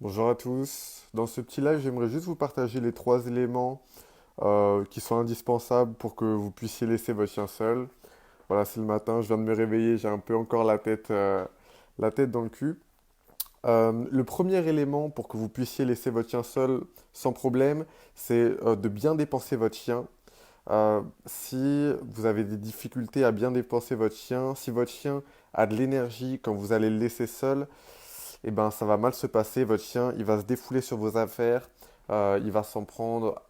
Bonjour à tous. Dans ce petit live, j'aimerais juste vous partager les trois éléments qui sont indispensables pour que vous puissiez laisser votre chien seul. Voilà, c'est le matin, je viens de me réveiller, j'ai un peu encore la tête dans le cul. Le premier élément pour que vous puissiez laisser votre chien seul sans problème, c'est de bien dépenser votre chien. Si vous avez des difficultés à bien dépenser votre chien, si votre chien a de l'énergie quand vous allez le laisser seul, eh ben, ça va mal se passer. Votre chien, il va se défouler sur vos affaires, il va s'en prendre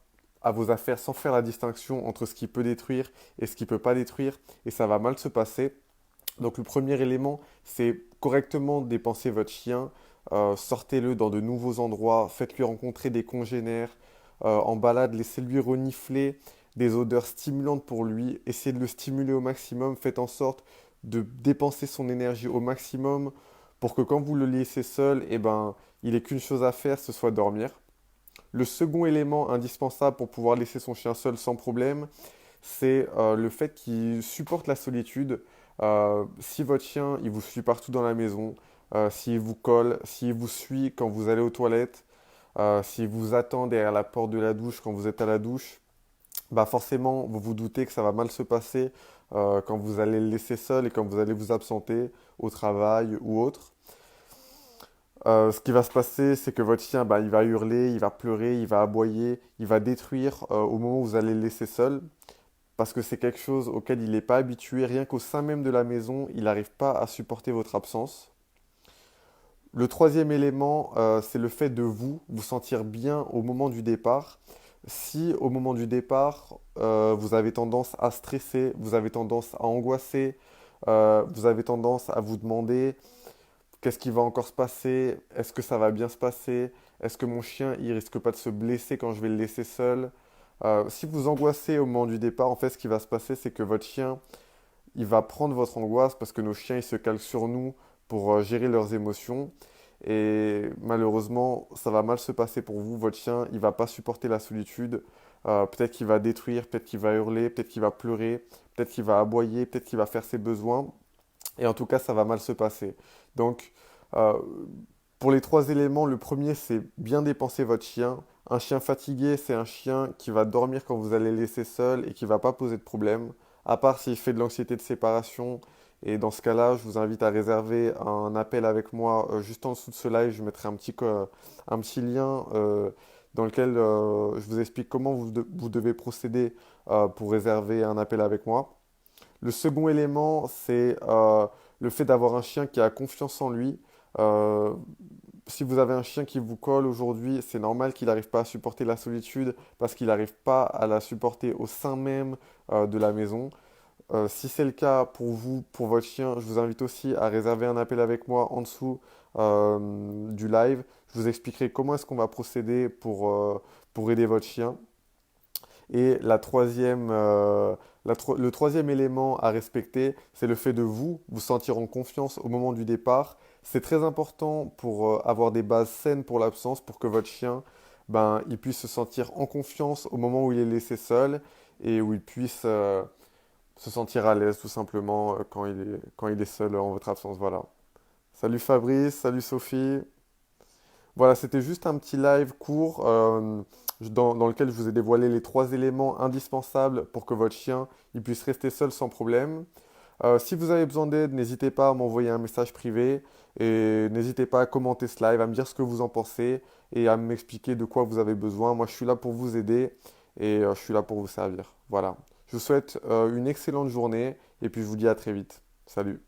à vos affaires sans faire la distinction entre ce qu'il peut détruire et ce qu'il ne peut pas détruire, et ça va mal se passer. Donc le premier élément, c'est correctement dépenser votre chien. Sortez-le dans de nouveaux endroits, faites-lui rencontrer des congénères. En balade, laissez-lui renifler des odeurs stimulantes pour lui. Essayez de le stimuler au maximum. Faites en sorte de dépenser son énergie au maximum pour que quand vous le laissez seul, eh ben, il n'ait qu'une chose à faire, ce soit dormir. Le second élément indispensable pour pouvoir laisser son chien seul sans problème, c'est le fait qu'il supporte la solitude. Si votre chien, il vous suit partout dans la maison, s'il vous colle, s'il vous suit quand vous allez aux toilettes, s'il vous attend derrière la porte de la douche quand vous êtes à la douche, bah forcément, vous vous doutez que ça va mal se passer quand vous allez le laisser seul et quand vous allez vous absenter au travail ou autre. Ce qui va se passer, c'est que votre chien, bah, il va hurler, il va pleurer, il va aboyer, il va détruire au moment où vous allez le laisser seul parce que c'est quelque chose auquel il n'est pas habitué. Rien qu'au sein même de la maison, il n'arrive pas à supporter votre absence. Le troisième élément, c'est le fait de vous sentir bien au moment du départ. Si au moment du départ, vous avez tendance à stresser, vous avez tendance à angoisser, vous avez tendance à vous demander qu'est-ce qui va encore se passer, est-ce que ça va bien se passer, est-ce que mon chien il risque pas de se blesser quand je vais le laisser seul. Si vous angoissez au moment du départ, en fait, ce qui va se passer, c'est que votre chien, il va prendre votre angoisse parce que nos chiens, ils se calquent sur nous pour gérer leurs émotions. Et malheureusement, ça va mal se passer pour vous. Votre chien, il va pas supporter la solitude. Peut-être qu'il va détruire, peut-être qu'il va hurler, peut-être qu'il va pleurer, peut-être qu'il va aboyer, peut-être qu'il va faire ses besoins. Et en tout cas, ça va mal se passer. Donc, euh, pour les trois éléments, le premier, c'est bien dépenser votre chien. Un chien fatigué, c'est un chien qui va dormir quand vous allez le laisser seul et qui ne va pas poser de problème, à part s'il fait de l'anxiété de séparation. Et dans ce cas-là, je vous invite à réserver un appel avec moi juste en dessous de ce live. Je mettrai un petit lien dans lequel je vous explique comment vous devez procéder pour réserver un appel avec moi. Le second élément, c'est le fait d'avoir un chien qui a confiance en lui. Euh, Si vous avez un chien qui vous colle aujourd'hui, c'est normal qu'il n'arrive pas à supporter la solitude parce qu'il n'arrive pas à la supporter au sein même de la maison. Si c'est le cas pour vous, pour votre chien, je vous invite aussi à réserver un appel avec moi en dessous du live. Je vous expliquerai comment est-ce qu'on va procéder pour aider votre chien. Et le troisième élément à respecter, c'est le fait de vous sentir en confiance au moment du départ. C'est très important pour avoir des bases saines pour l'absence, pour que votre chien, ben, il puisse se sentir en confiance au moment où il est laissé seul et où il puisse se sentir à l'aise tout simplement quand il est seul en votre absence. Voilà. Salut Fabrice, salut Sophie. Voilà, c'était juste un petit live court dans lequel je vous ai dévoilé les trois éléments indispensables pour que votre chien il puisse rester seul sans problème. Si vous avez besoin d'aide, n'hésitez pas à m'envoyer un message privé et n'hésitez pas à commenter ce live, à me dire ce que vous en pensez et à m'expliquer de quoi vous avez besoin. Moi, je suis là pour vous aider et je suis là pour vous servir. Voilà. Je vous souhaite une excellente journée et puis je vous dis à très vite. Salut.